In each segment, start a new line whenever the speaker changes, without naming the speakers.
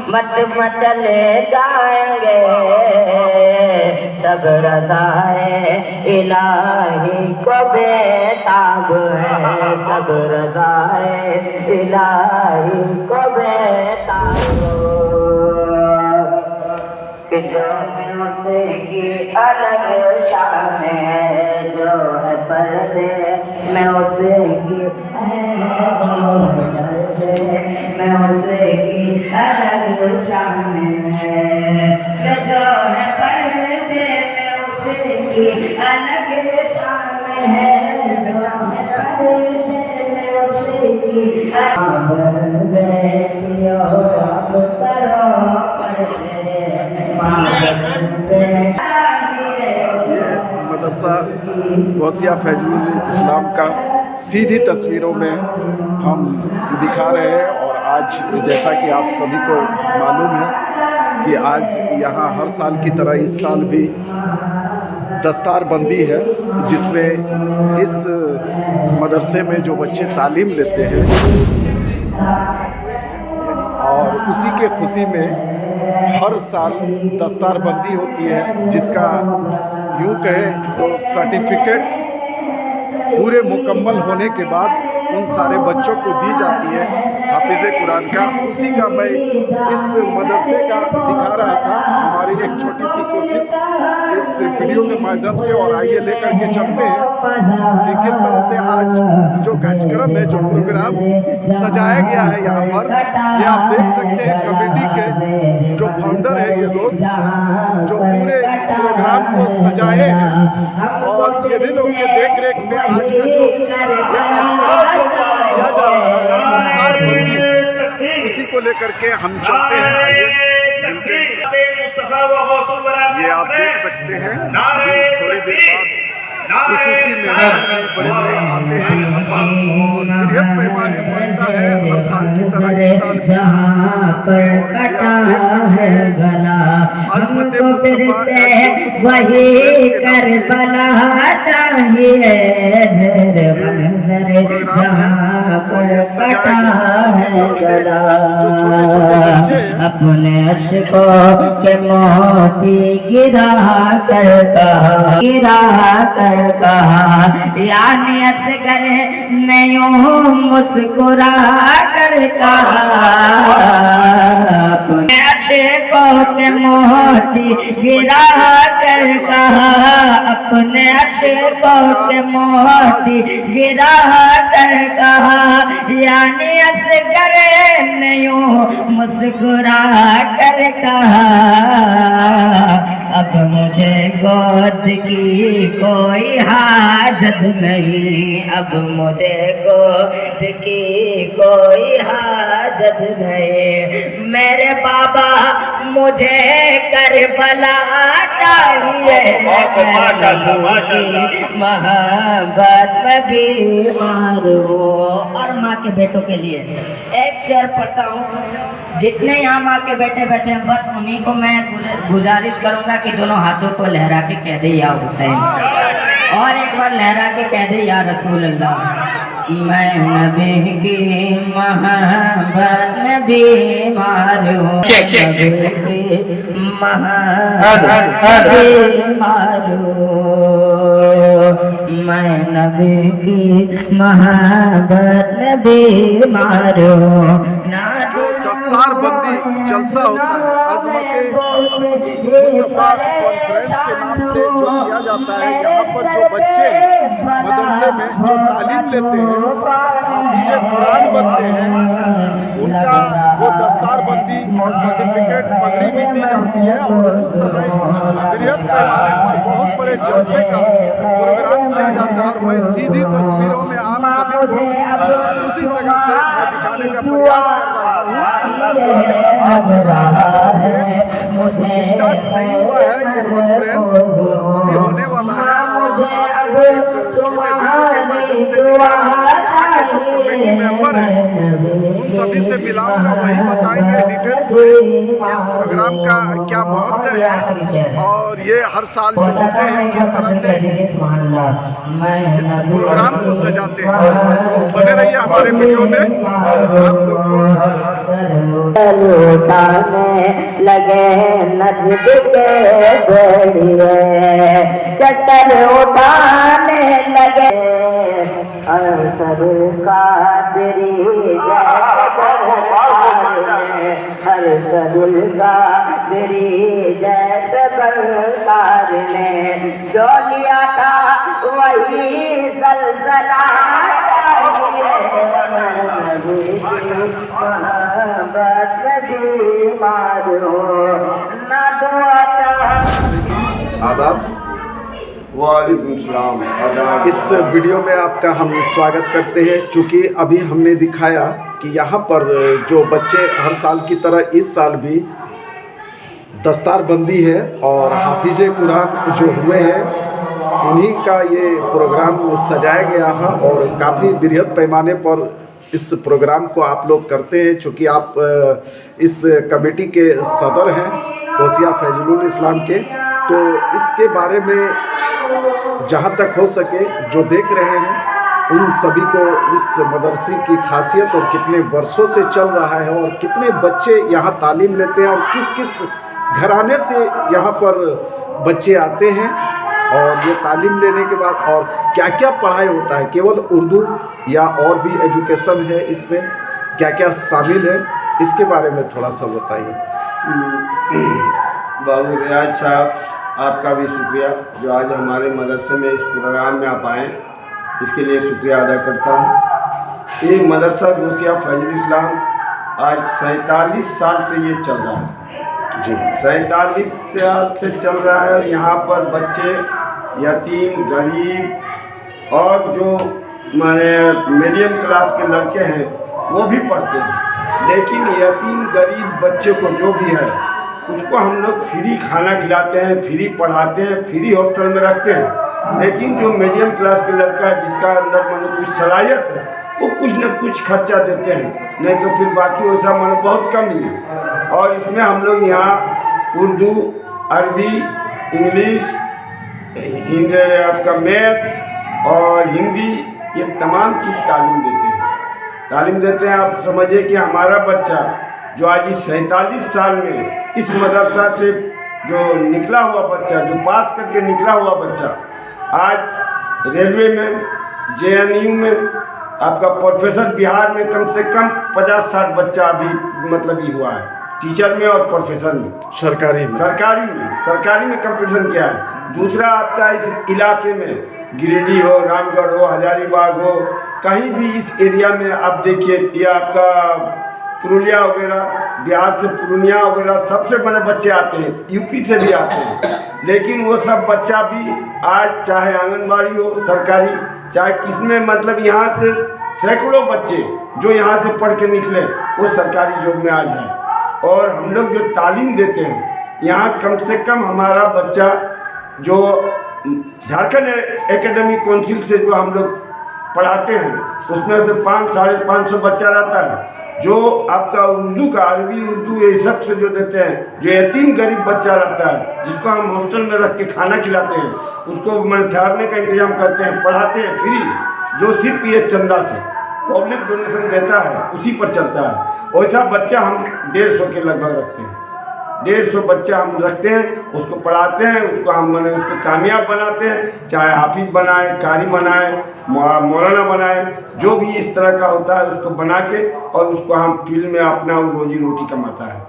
मत मचले जाएंगे सब रज़ाए इलाही को बेताब है, सब रज़ाए इलाही को बेताब कि जो मौसीकी अलग शान है, जो है पर्दे में उसकी मैं उसकी अलग शान है, जो है पर्दे में उसकी अलग शान है, जो है पर्दे में उसकी
मदरसा गौसिया फैजुल इस्लाम का सीधी तस्वीरों में हम दिखा रहे हैं। और आज जैसा कि आप सभी को मालूम है कि आज यहाँ हर साल की तरह इस साल भी दस्तारबंदी है, जिसमें इस मदरसे में जो बच्चे तालीम लेते हैं और उसी के खुशी में हर साल दस्तारबंदी होती है, जिसका यूँ कहें तो सर्टिफिकेट पूरे मुकम्मल होने के बाद उन सारे बच्चों को दी जाती है हाफिज़ कुरान का। उसी का मैं इस मदरसे का दिखा रहा था, हमारी एक छोटी सी कोशिश इस वीडियो के माध्यम से। और आइए लेकर के चलते हैं कि किस तरह से आज जो कार्यक्रम है, जो प्रोग्राम सजाया गया है यहाँ पर, ये आप देख सकते हैं कमेटी के जो फाउंडर है, ये लोग जो पूरे प्रोग्राम को सजाए हैं और ये लोग के देख रेख में आज का जो कार्यक्रम किया जा रहा है दस्तारबंदी, उसी को लेकर के हम चलते हैं। आइए मिलके ये आप देख सकते हैं थोड़ी देर बाद खुसूसी मेहमान बड़े बड़े आते हैं यहाँ पर और बृहद पैमाने बनता है हर साल की तरह इस साल भी। और ये आप देख सकते हैं अज़मत मुस्तफ़ा वही करबला चाहिए
अपने अशकों के मोती गिरा कर कहा यानी असगर ने यूं मुस्कुरा कर कहा, अपने अशकों के मोती गिरा कर कहा, अपने अशकों के मोती गिरा कर कहा यानी असगर ने यूं मुस्कुरा कर कहा, अब मुझे गोद की कोई हाजत नहीं, अब मुझे गोद की कोई हाजत नहीं, मेरे बाबा मुझे करबला चाहिए, मोहब्बत में बीमार हूँ। और माँ के बेटों के लिए एक शेर पढ़ता हूँ, जितने यहाँ माँ के बेटे बैठे हैं बस उन्हीं को मैं गुजारिश करूँगा कि दोनों हाथों को लहरा के कह दे या हुसैन, और एक बार लहरा के कह दे या रसूल अल्लाह। मैं नबी की मोहब्बत में बीमार हूँ, मैं नबी की मोहब्बत में बीमार हूँ।
दस्तारबंदी जलसा होता है अज़मत मुस्तफ़ा कॉन्फ्रेंस के नाम से जो किया जाता है, यहाँ पर जो बच्चे मदरसे में जो तालीम लेते हैं, हाफिज़ कुरान बनते हैं, उनका वो दस्तारबंदी और सर्टिफिकेट पगड़ी भी दी जाती है। और उस समय बृहद पैमाने पर बहुत बड़े जलसे का प्रोग्राम किया जाता है। और मैं सीधी तस्वीरों में आप सभी को उसी जगह से मैं दिखाने का प्रयास कर रहा हूँ। स्टार्ट नहीं हुआ है ये कॉन्फ्रेंस, अभी होने वाला है और आप आपको एक छोटे वीडियो के माध्यम से दिखा रहा हूँ। यहाँ के जो कमेटी मेंबर हैं उन सभी से मिलाऊंगा, वही बताएंगे डिटेल्स में इस प्रोग्राम का क्या महत्व है और ये हर साल जो होते हैं किस तरह से इस प्रोग्राम को सजाते हैं। तो बने रहिए हमारे वीडियो में। आप लोग को
लगे नजद के बढ़िए चटर उठाने लगे अरसर कादरी हर्षदुल कादरी जैसे बलकार ने जो लिया था वही जलजला
आदाब।
वालेकुम सलाम। आदाब।
इस वीडियो में आपका हम स्वागत करते हैं। चूँकि अभी हमने दिखाया कि यहाँ पर जो बच्चे हर साल की तरह इस साल भी दस्तारबंदी है और हाफिज कुरान जो हुए हैं उन्हीं का ये प्रोग्राम सजाया गया है और काफ़ी बृहद पैमाने पर इस प्रोग्राम को आप लोग करते हैं। चूँकि आप इस कमेटी के सदर हैं गौसिया फैजुल इस्लाम के, तो इसके बारे में जहाँ तक हो सके जो देख रहे हैं उन सभी को इस मदरसे की खासियत और कितने वर्षों से चल रहा है और कितने बच्चे यहाँ तालीम लेते हैं और किस किस घराने से यहाँ पर बच्चे आते हैं और ये तालीम लेने के बाद और क्या क्या पढ़ाई होता है, केवल उर्दू या और भी एजुकेशन है, इसमें क्या क्या शामिल है, इसके बारे में थोड़ा सा बताइए।
बाबू रियाज साहब, आपका भी शुक्रिया जो आज हमारे मदरसे में इस प्रोग्राम में आप आएँ, इसके लिए शुक्रिया अदा करता हूँ। ये मदरसा गौसिया फैजुल इस्लाम आज 47 साल से ये चल रहा है
जी।
47 साल से चल रहा है और यहाँ पर बच्चे यतीम गरीब और जो माने मीडियम क्लास के लड़के हैं वो भी पढ़ते हैं, लेकिन यतीम गरीब बच्चे को जो भी है उसको हम लोग फ्री खाना खिलाते हैं, फ्री पढ़ाते हैं, फ्री हॉस्टल में रखते हैं। लेकिन जो मीडियम क्लास के लड़का है जिसका अंदर मानो कुछ सलाहियत है वो कुछ न कुछ खर्चा देते हैं, नहीं तो फिर बाकी वैसा मानो बहुत कम ही है। और इसमें हम लोग यहाँ उर्दू, अरबी, इंग्लिश, आपका मैथ और हिंदी ये तमाम चीज़ तालीम देते हैं। आप समझिए कि हमारा बच्चा जो आज इस 47 साल में इस मदरसा से जो निकला हुआ बच्चा, जो पास करके निकला हुआ बच्चा आज रेलवे में, JNU में, आपका प्रोफेसर बिहार में कम से कम 50-60 बच्चा अभी मतलब ये हुआ है, टीचर में और प्रोफेसर में, सरकारी में कंपटीशन किया है। दूसरा आपका इस इलाके में गिरिडीह हो, रामगढ़ हो, हजारीबाग हो, कहीं भी इस एरिया में आप देखिए, ये आपका पुरुलिया वगैरह, बिहार से पूर्णिया वगैरह सबसे बड़े बच्चे आते हैं, यूपी से भी आते हैं। लेकिन वो सब बच्चा भी आज चाहे आंगनबाड़ी हो सरकारी, चाहे किसमें मतलब यहाँ से सैकड़ों बच्चे जो यहाँ से पढ़ के निकले वो सरकारी जॉब में आज हैं। और हम लोग जो तालीम देते हैं यहाँ कम से कम हमारा बच्चा जो झारखंड एकेडमिक काउंसिल से जो हम लोग पढ़ाते हैं उसमें से 500-550 बच्चा रहता है। जो आपका उर्दू का, अरबी उर्दू ये सब से जो देते हैं, जो यतीम गरीब बच्चा रहता है जिसको हम हॉस्टल में रख के खाना खिलाते हैं, उसको ठहरने का इंतजाम करते हैं, पढ़ाते हैं फ्री, जो सिर्फ ये चंदा से पब्लिक डोनेशन देता है उसी पर चलता है। वैसा बच्चा हम 150 के लगभग रखते हैं, 150 बच्चा हम रखते हैं, उसको पढ़ाते हैं, उसको हम मैंने उसको कामयाब बनाते हैं, चाहे हाफिज बनाए, कारी बनाए, मौलाना बनाए, जो भी इस तरह का होता है उसको बना के और उसको हम फील्ड में अपना रोजी रोटी कमाता है।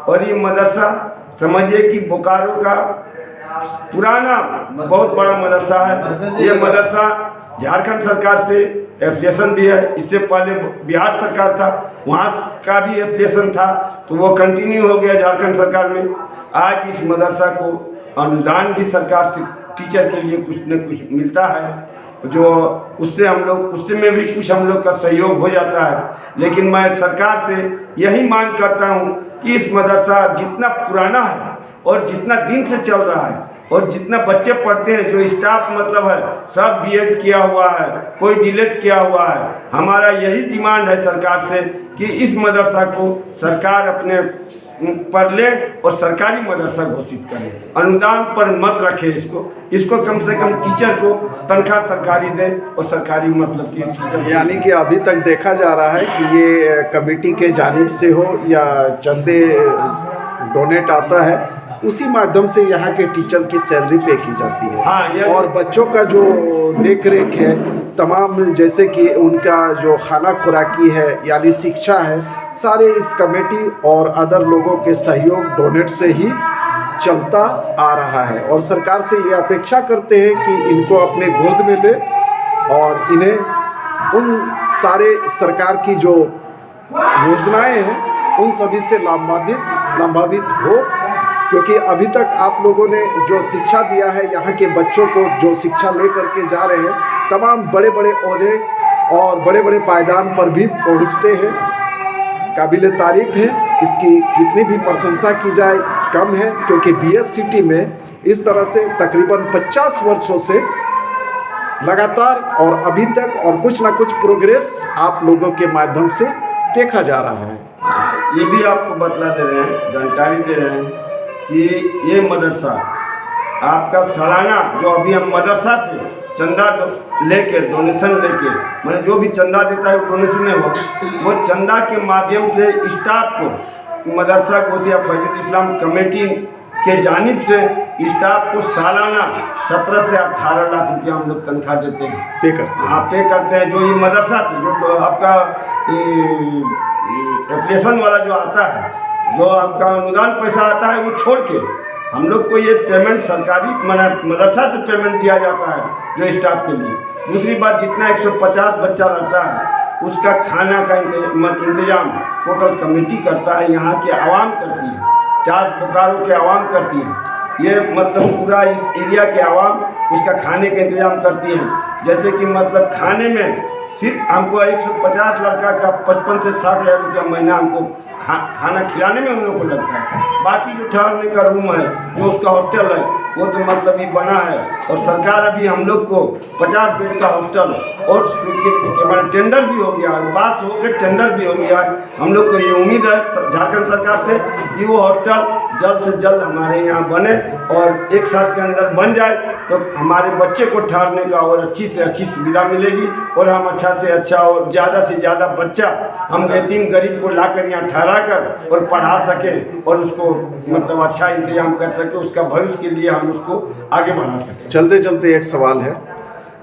और ये मदरसा समझिए कि बोकारो का पुराना बहुत बड़ा मदरसा है। ये मदरसा झारखंड सरकार से एफिलिएशन भी है, इससे पहले बिहार सरकार था, वहाँ का भी एफिलिएशन था, तो वो कंटिन्यू हो गया झारखंड सरकार में। आज इस मदरसा को अनुदान भी सरकार से टीचर के लिए कुछ न कुछ मिलता है, जो उससे हम लोग उससे में भी कुछ हम लोग का सहयोग हो जाता है। लेकिन मैं सरकार से यही मांग करता हूँ कि इस मदरसा जितना पुराना है और जितना दिन से चल रहा है और जितना बच्चे पढ़ते हैं, जो स्टाफ मतलब है सब बीएड किया हुआ है, कोई डीलेट किया हुआ है। हमारा यही डिमांड है सरकार से कि इस मदरसा को सरकार अपने पर ले और सरकारी मदरसा घोषित करे, अनुदान पर मत रखे इसको कम से कम टीचर को तनख्वाह सरकारी दे और सरकारी मतलब कि टीचर।
यानी कि अभी तक देखा जा रहा है कि ये कमेटी के जानिब से हो या चंदे डोनेट आता है, उसी माध्यम से यहाँ के टीचर की सैलरी पे की जाती है।
हाँ,
और बच्चों का जो देख रेख है तमाम, जैसे कि उनका जो खाना खुराकी है यानी शिक्षा है, सारे इस कमेटी और अदर लोगों के सहयोग डोनेट से ही चलता आ रहा है। और सरकार से ये अपेक्षा करते हैं कि इनको अपने गोद में ले और इन्हें उन सारे सरकार की जो योजनाएं हैं उन सभी से लाभान्वित हो, क्योंकि अभी तक आप लोगों ने जो शिक्षा दिया है, यहाँ के बच्चों को जो शिक्षा ले करके जा रहे हैं, तमाम बड़े बड़े ओहदे और बड़े बड़े पायदान पर भी पहुँचते हैं। काबिल तारीफ़ है, इसकी कितनी भी प्रशंसा की जाए कम है, क्योंकि बीएस सिटी में इस तरह से तकरीबन 50 वर्षों से लगातार और अभी तक और कुछ ना कुछ प्रोग्रेस आप लोगों के माध्यम से देखा जा रहा है।
ये भी आपको बतला दे रहे हैं, जानकारी दे रहे हैं कि ये मदरसा आपका सालाना जो अभी हम मदरसा से चंदा लेके डोनेशन लेके, मैंने जो भी चंदा देता है वो डोनेशन है, वो चंदा के माध्यम से स्टाफ को मदरसा गोसिया फैजुल इस्लाम कमेटी के जानिब से स्टाफ को सालाना 17 से 18 लाख रुपया हम लोग तनख्वाह देते हैं,
पे करते हैं।
हाँ, पे करते हैं। जो ये मदरसा से जो आपका एप्लीकेशन वाला जो आता है, जो आपका अनुदान पैसा आता है, वो छोड़ के हम लोग को ये पेमेंट सरकारी मदरसा से पेमेंट दिया जाता है जो स्टाफ के लिए। दूसरी बात, जितना 150 बच्चा रहता है उसका खाना का इंतजाम टोटल कमेटी करता है, यहाँ के आवाम करती है, 4 बोकारो के आवाम करती है। ये मतलब पूरा इस एरिया के आवाम उसका खाने का इंतजाम करती है। जैसे कि मतलब खाने में सिर्फ हमको 150 लड़का का 55 से 60 हज़ार रुपया महीना हमको खाना खिलाने में उन लोगों को लगता है। बाकी जो ठहरने का रूम है, जो उसका हॉस्टल है, वो तो मतलब ये बना है। और सरकार अभी हम लोग को 50 बेड का हॉस्टल और टेंडर भी हो गया है, पास हो के टेंडर भी हो गया है। हम लोग को ये उम्मीद है झारखंड सरकार से कि वो हॉस्टल जल्द से जल्द हमारे यहाँ बने और 1 साल के अंदर बन जाए तो हमारे बच्चे को ठहरने का और अच्छी से अच्छी सुविधा मिलेगी और हम अच्छा से अच्छा और ज़्यादा से ज़्यादा बच्चा हम यतीम गरीब को लाकर यहाँ ठहरा कर और पढ़ा सकें और उसको मतलब अच्छा इंतजाम कर सके, उसका भविष्य के लिए हम उसको आगे बढ़ा सकें।
चलते चलते एक सवाल है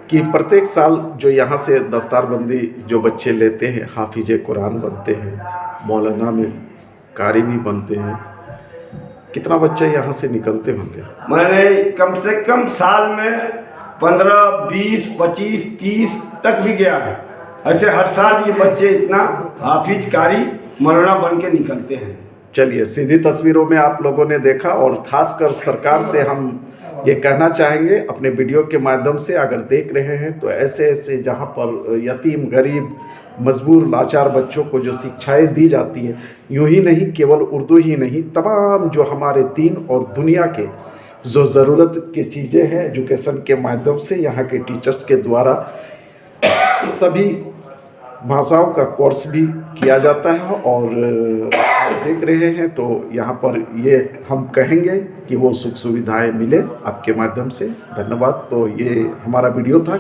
कि प्रत्येक साल जो यहाँ से दस्तारबंदी जो बच्चे लेते हैं, हाफिज कुरान बनते हैं, मौलाना में कारी भी बनते हैं, कितना बच्चे यहाँ से निकलते होंगे?
मैंने कम से कम साल में 15, 20, 25, 30 तक भी गया है। ऐसे हर साल ये बच्चे इतना हाफिज कारी मौलाना बन के निकलते हैं।
चलिए, सीधी तस्वीरों में आप लोगों ने देखा और ख़ासकर सरकार से हम ये कहना चाहेंगे अपने वीडियो के माध्यम से, अगर देख रहे हैं तो ऐसे जहाँ पर यतीम गरीब मजबूर लाचार बच्चों को जो शिक्षाएं दी जाती है, यूं ही नहीं केवल उर्दू ही नहीं, तमाम जो हमारे दीन और दुनिया के जो ज़रूरत की चीज़ें हैं एजुकेशन के माध्यम से यहाँ के टीचर्स के द्वारा सभी भाषाओं का कोर्स भी किया जाता है। और आप देख रहे हैं तो यहाँ पर ये हम कहेंगे कि वो सुख सुविधाएं मिले आपके माध्यम से। धन्यवाद। तो ये हमारा वीडियो था।